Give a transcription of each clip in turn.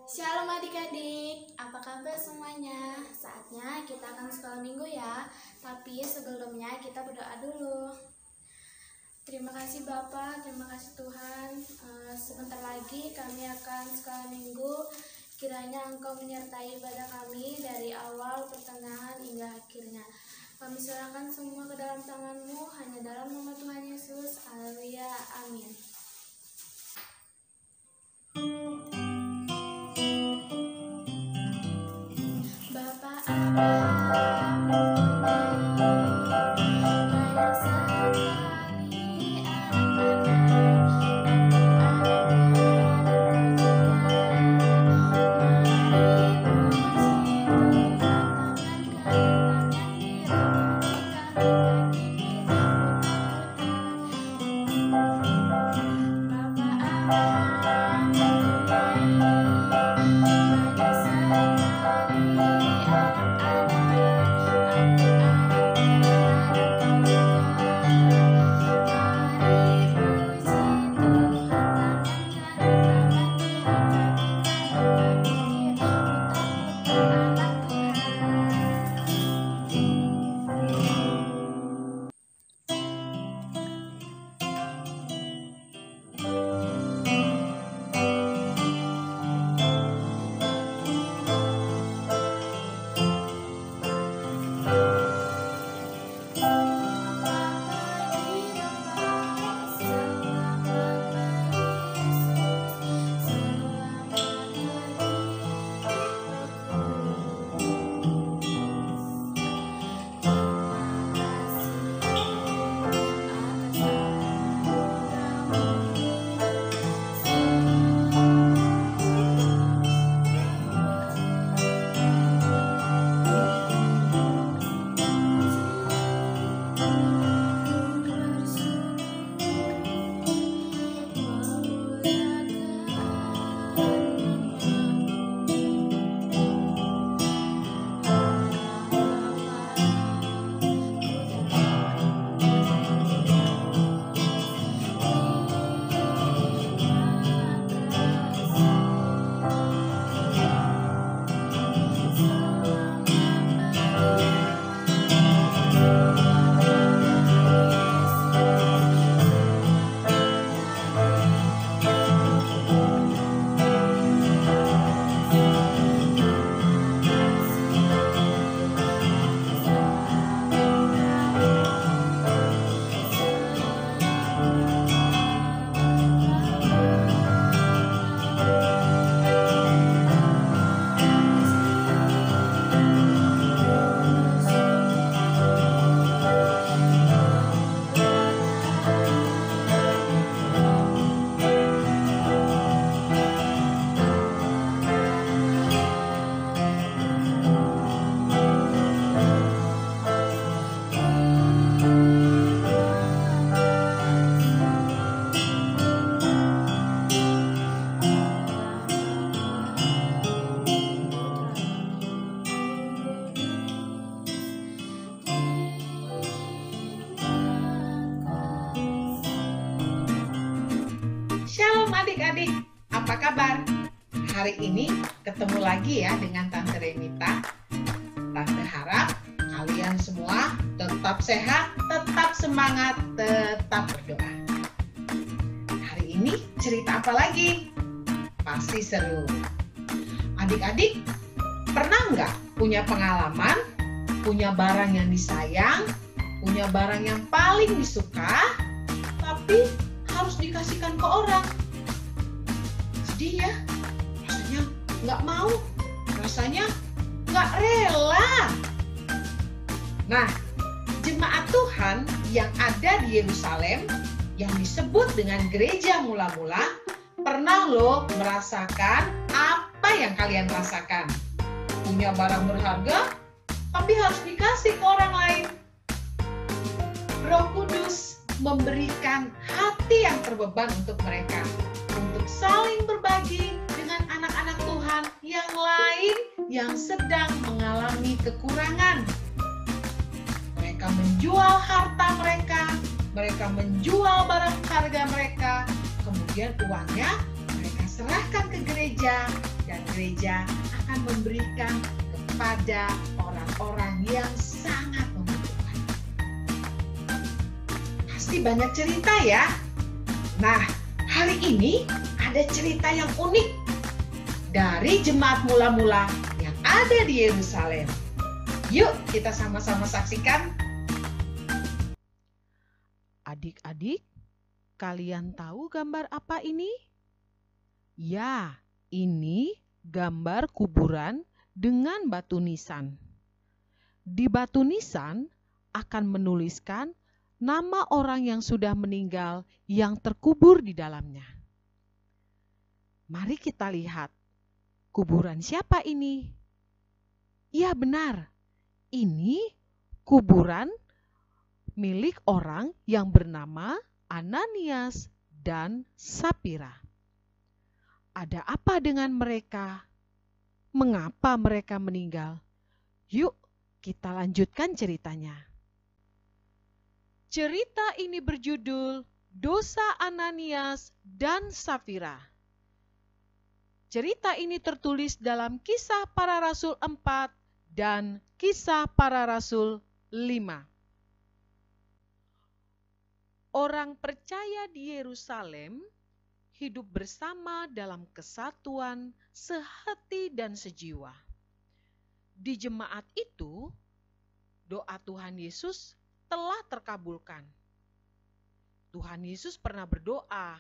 Shalom adik-adik, apa kabar semuanya? Saatnya kita akan sekolah minggu ya. Tapi sebelumnya kita berdoa dulu. Terima kasih Bapak, terima kasih Tuhan. Sebentar lagi kami akan sekolah minggu. Kiranya Engkau menyertai ibadah kami dari awal, pertengahan hingga akhirnya. Kami serahkan semua ke dalam tangan-Mu, hanya dalam nama Tuhan Yesus. Haleluya, amin. Bapak Shalom adik-adik, apa kabar? Hari ini ketemu lagi ya dengan Tante Renita. Tante harap kalian semua tetap sehat, tetap semangat, tetap berdoa. Hari ini cerita apa lagi? Pasti seru. Adik-adik, pernah nggak punya pengalaman, punya barang yang disayang, punya barang yang paling disuka, tapi harus dikasihkan ke orang? Sedih ya, rasanya nggak mau, rasanya nggak rela. Nah, jemaat Tuhan yang ada di Yerusalem, yang disebut dengan gereja mula-mula, pernah loh merasakan apa yang kalian rasakan. Punya barang berharga, tapi harus dikasih ke orang lain. Roh Kudus memberikan hati yang terbeban untuk mereka, untuk saling berbagi dengan anak-anak Tuhan yang lain yang sedang mengalami kekurangan. Mereka menjual harta mereka menjual barang harga mereka, kemudian uangnya mereka serahkan ke gereja, dan dan gereja akan memberikan kepada orang-orang yang sangat membutuhkan. Pasti banyak cerita ya. Nah, hari ini ada cerita yang unik dari jemaat mula-mula yang ada di Yerusalem. Yuk kita sama-sama saksikan. Adik-adik, kalian tahu gambar apa ini? Ya, ini gambar kuburan dengan batu nisan. Di batu nisan akan menuliskan nama orang yang sudah meninggal yang terkubur di dalamnya. Mari kita lihat, kuburan siapa ini? Ya benar, ini kuburan milik orang yang bernama Ananias dan Sapira. Ada apa dengan mereka? Mengapa mereka meninggal? Yuk kita lanjutkan ceritanya. Cerita ini berjudul Dosa Ananias dan Sapira. Cerita ini tertulis dalam Kisah Para Rasul 4 dan Kisah Para Rasul 5. Orang percaya di Yerusalem hidup bersama dalam kesatuan sehati dan sejiwa. Di jemaat itu, doa Tuhan Yesus telah terkabulkan. Tuhan Yesus pernah berdoa,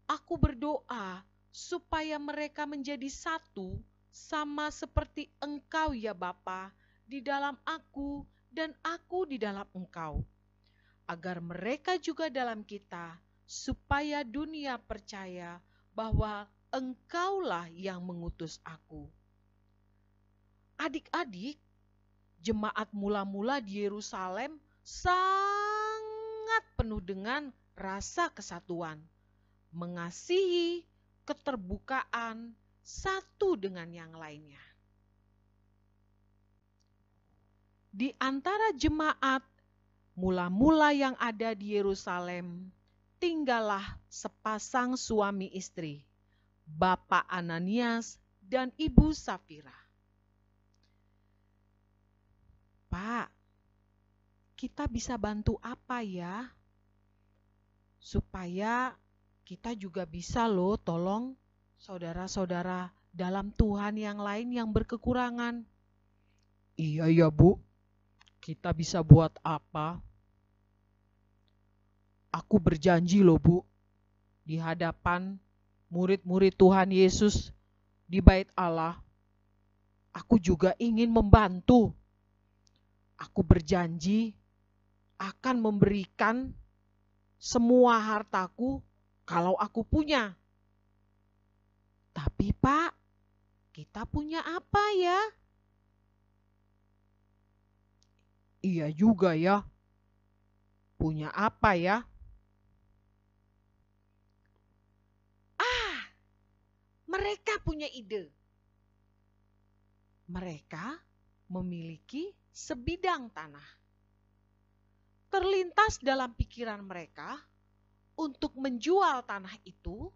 "Aku berdoa supaya mereka menjadi satu sama seperti Engkau ya Bapa, di dalam aku dan aku di dalam Engkau. Agar mereka juga dalam kita, supaya dunia percaya bahwa Engkaulah yang mengutus aku." Adik-adik, jemaat mula-mula di Yerusalem sangat penuh dengan rasa kesatuan, mengasihi, keterbukaan satu dengan yang lainnya. Di antara jemaat mula-mula yang ada di Yerusalem, tinggallah sepasang suami istri, Bapak Ananias dan Ibu Sapira. Pak, kita bisa bantu apa ya? Supaya kita juga bisa loh tolong saudara-saudara dalam Tuhan yang lain yang berkekurangan. Iya ya Bu, kita bisa buat apa? Aku berjanji loh Bu, di hadapan murid-murid Tuhan Yesus di Bait Allah, aku juga ingin membantu. Aku berjanji akan memberikan semua hartaku kalau aku punya. Tapi Pak, kita punya apa ya? Iya juga ya. Punya apa ya? Mereka punya ide. Mereka memiliki sebidang tanah. Terlintas dalam pikiran mereka untuk menjual tanah itu,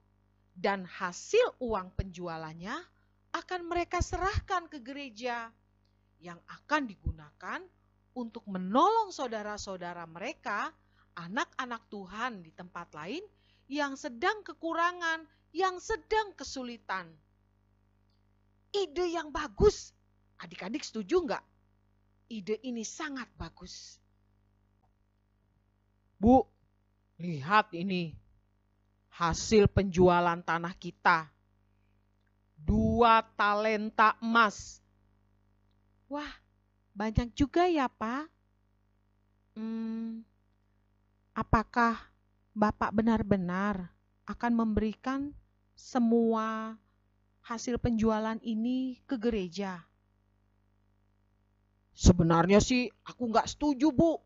dan hasil uang penjualannya akan mereka serahkan ke gereja yang akan digunakan untuk menolong saudara-saudara mereka, anak-anak Tuhan di tempat lain yang sedang kekurangan, yang sedang kesulitan. Ide yang bagus. Adik-adik setuju enggak? Ide ini sangat bagus. Bu, lihat ini. Hasil penjualan tanah kita. 2 talenta emas. Wah, banyak juga ya Pak. Apakah Bapak benar-benar akan memberikan semua hasil penjualan ini ke gereja? Sebenarnya sih aku nggak setuju Bu.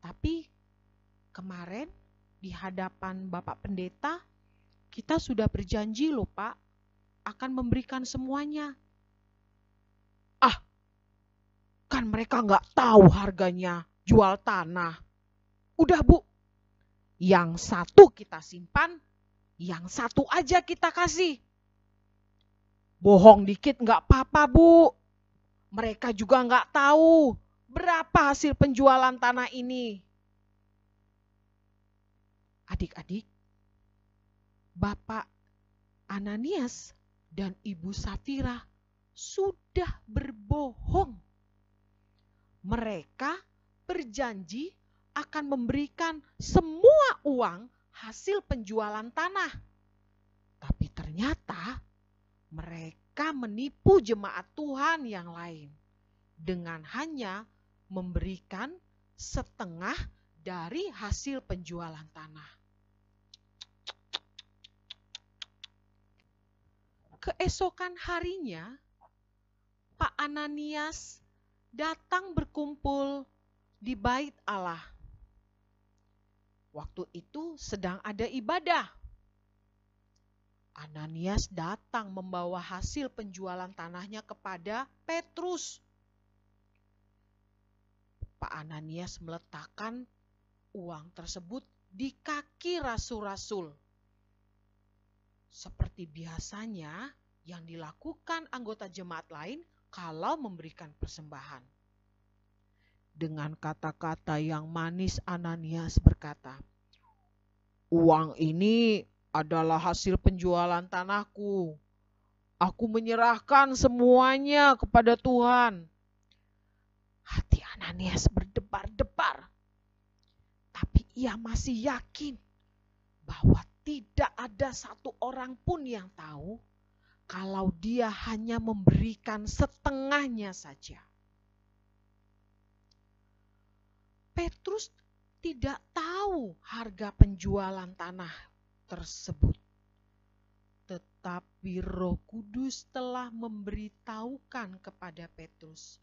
Tapi kemarin di hadapan Bapak Pendeta, kita sudah berjanji loh Pak, akan memberikan semuanya. Kan mereka nggak tahu harganya jual tanah. Udah Bu, yang satu kita simpan, yang satu aja kita kasih. Bohong dikit nggak apa-apa, Bu. Mereka juga nggak tahu berapa hasil penjualan tanah ini. Adik-adik, Bapak Ananias dan Ibu Safira sudah berbohong. Mereka berjanji akan memberikan semua uang hasil penjualan tanah. Tapi ternyata mereka menipu jemaat Tuhan yang lain dengan hanya memberikan setengah dari hasil penjualan tanah. Keesokan harinya, Pak Ananias datang berkumpul di bait Allah. Waktu itu sedang ada ibadah. Ananias datang membawa hasil penjualan tanahnya kepada Petrus. Pak Ananias meletakkan uang tersebut di kaki rasul-rasul. Seperti biasanya yang dilakukan anggota jemaat lain kalau memberikan persembahan. Dengan kata-kata yang manis, Ananias berkata, "Uang ini adalah hasil penjualan tanahku. Aku menyerahkan semuanya kepada Tuhan." Hati Ananias berdebar-debar, tapi ia masih yakin bahwa tidak ada satu orang pun yang tahu kalau dia hanya memberikan setengahnya saja. Petrus tidak tahu harga penjualan tanah tersebut. Tetapi Roh Kudus telah memberitahukan kepada Petrus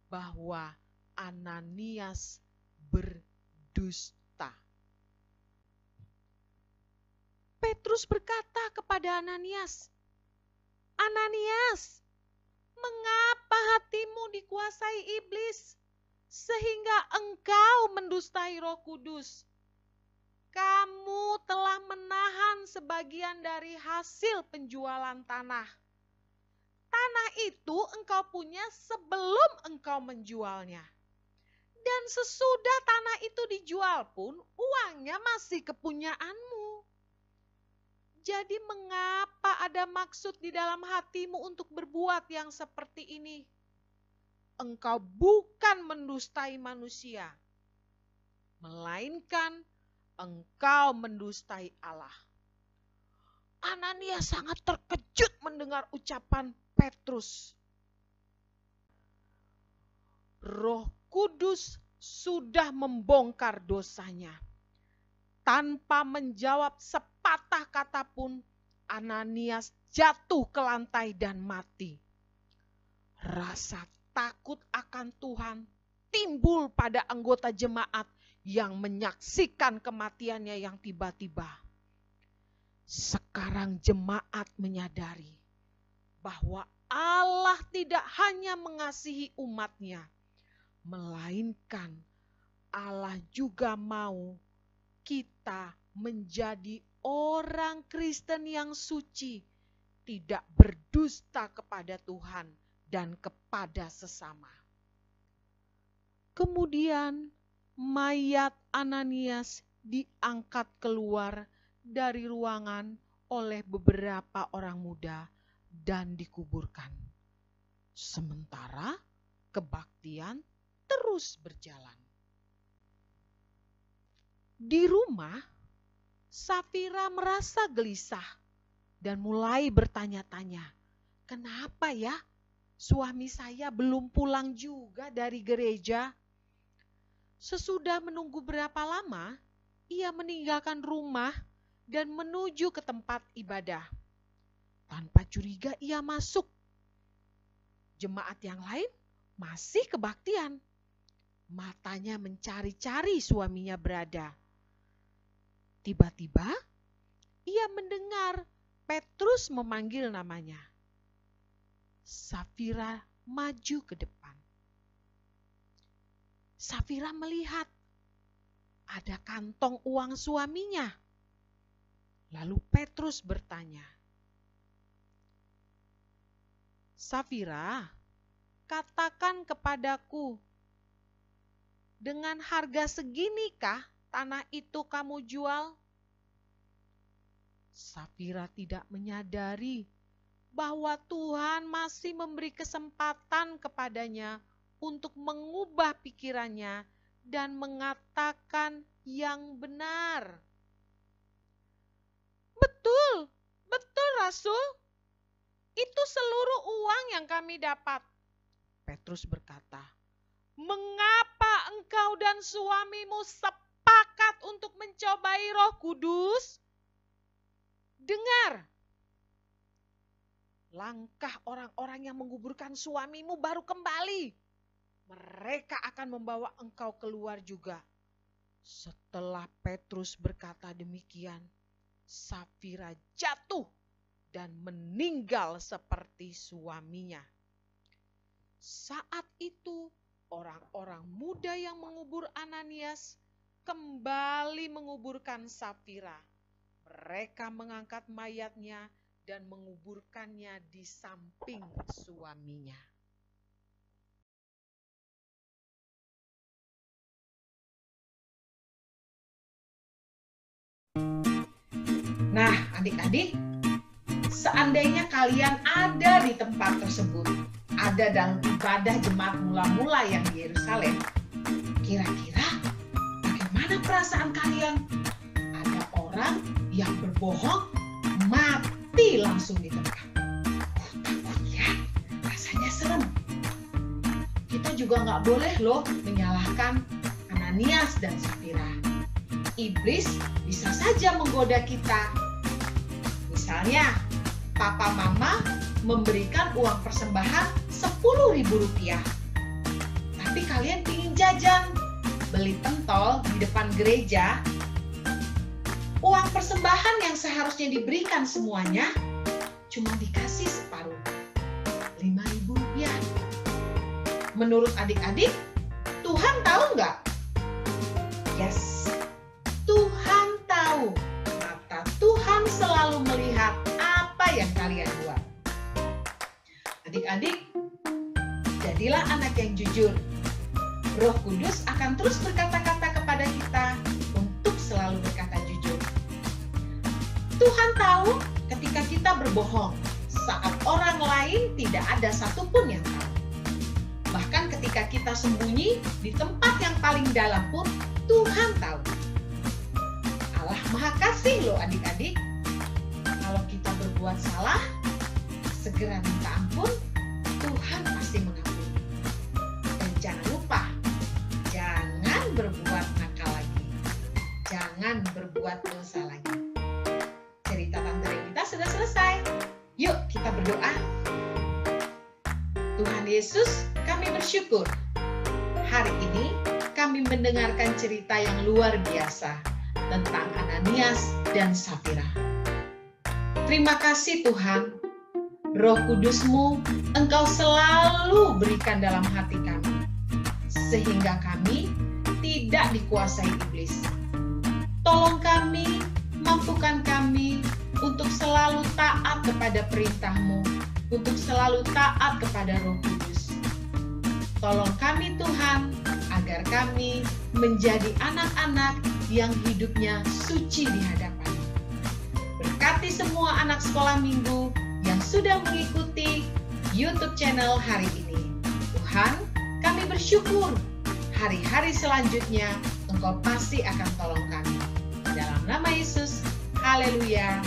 bahwa Ananias berdusta. Petrus berkata kepada Ananias, "Ananias, mengapa hatimu dikuasai iblis sehingga engkau mendustai Roh Kudus? Kamu telah menahan sebagian dari hasil penjualan tanah. Tanah itu engkau punya sebelum engkau menjualnya. Dan sesudah tanah itu dijual pun uangnya masih kepunyaanmu. Jadi mengapa ada maksud di dalam hatimu untuk berbuat yang seperti ini? Engkau bukan mendustai manusia, melainkan engkau mendustai Allah." Ananias sangat terkejut mendengar ucapan Petrus. Roh Kudus sudah membongkar dosanya. Tanpa menjawab sepatah kata pun, Ananias jatuh ke lantai dan mati. Rasa takut akan Tuhan timbul pada anggota jemaat yang menyaksikan kematiannya yang tiba-tiba. Sekarang jemaat menyadari bahwa Allah tidak hanya mengasihi umatnya, melainkan Allah juga mau kita menjadi orang Kristen yang suci, tidak berdusta kepada Tuhan dan kepada sesama. Kemudian mayat Ananias diangkat keluar dari ruangan oleh beberapa orang muda dan dikuburkan. Sementara kebaktian terus berjalan. Di rumah, Safira merasa gelisah dan mulai bertanya-tanya, "Kenapa ya suami saya belum pulang juga dari gereja?" Sesudah menunggu berapa lama, ia meninggalkan rumah dan menuju ke tempat ibadah. Tanpa curiga ia masuk. Jemaat yang lain masih kebaktian. Matanya mencari-cari suaminya berada. Tiba-tiba ia mendengar Petrus memanggil namanya. Safira maju ke depan. Safira melihat ada kantong uang suaminya. Lalu Petrus bertanya, Safira, katakan kepadaku, dengan harga seginikah tanah itu kamu jual? Safira tidak menyadari bahwa Tuhan masih memberi kesempatan kepadanya untuk mengubah pikirannya dan mengatakan yang benar. Betul, betul Rasul. Itu seluruh uang yang kami dapat. Petrus berkata, mengapa engkau dan suamimu sepakat untuk mencobai Roh Kudus? Dengar, langkah orang-orang yang menguburkan suamimu baru kembali. Mereka akan membawa engkau keluar juga. Setelah Petrus berkata demikian, Safira jatuh dan meninggal seperti suaminya. Saat itu, orang-orang muda yang mengubur Ananias kembali menguburkan Safira. Mereka mengangkat mayatnya dan menguburkannya di samping suaminya. Nah, adik-adik, seandainya kalian ada di tempat tersebut, ada dalam ibadah jemaat mula-mula yang di Yerusalem, kira-kira bagaimana perasaan kalian? Ada orang yang berbohong, mati langsung di tempat. Takut ya, rasanya serem. Kita juga nggak boleh loh menyalahkan Ananias dan Safira. Iblis bisa saja menggoda kita. Misalnya, papa mama memberikan uang persembahan Rp10.000. Tapi kalian ingin jajan, beli pentol di depan gereja. Uang persembahan yang seharusnya diberikan semuanya cuma dikasih separuh, Rp5.000. Menurut adik-adik, Tuhan tahu nggak? Yes, Tuhan tahu. Mata Tuhan selalu melihat apa yang kalian buat. Adik-adik, jadilah anak yang jujur. Roh Kudus akan terus berkata-kata kepada kita untuk selalu berkata jujur. Tuhan tahu ketika kita berbohong saat orang lain tidak ada satupun yang tahu. Bahkan ketika kita sembunyi di tempat yang paling dalam pun Tuhan tahu. Allah Maha Kasih loh adik-adik. Kalau kita berbuat salah, segera minta ampun, Tuhan pasti mengampuni. Dan jangan lupa, jangan berbuat nakal lagi. Jangan berbuat dosa lagi. Cerita Tante Renita sudah selesai. Yuk kita berdoa. Tuhan Yesus, kami bersyukur. Hari ini kami mendengarkan cerita yang luar biasa tentang Ananias dan Safira. Terima kasih Tuhan. Roh Kudus-Mu Engkau selalu berikan dalam hati kami, sehingga kami tidak dikuasai iblis. Tolong kami, mampukan kami untuk selalu taat kepada perintah-Mu, untuk selalu taat kepada Roh Kudus. Tolong kami Tuhan, agar kami menjadi anak-anak yang hidupnya suci di hadapan-Mu. Berkati semua anak sekolah minggu yang sudah mengikuti YouTube channel hari ini. Tuhan, kami bersyukur hari-hari selanjutnya Engkau pasti akan tolong kami. Dalam nama Yesus, haleluya.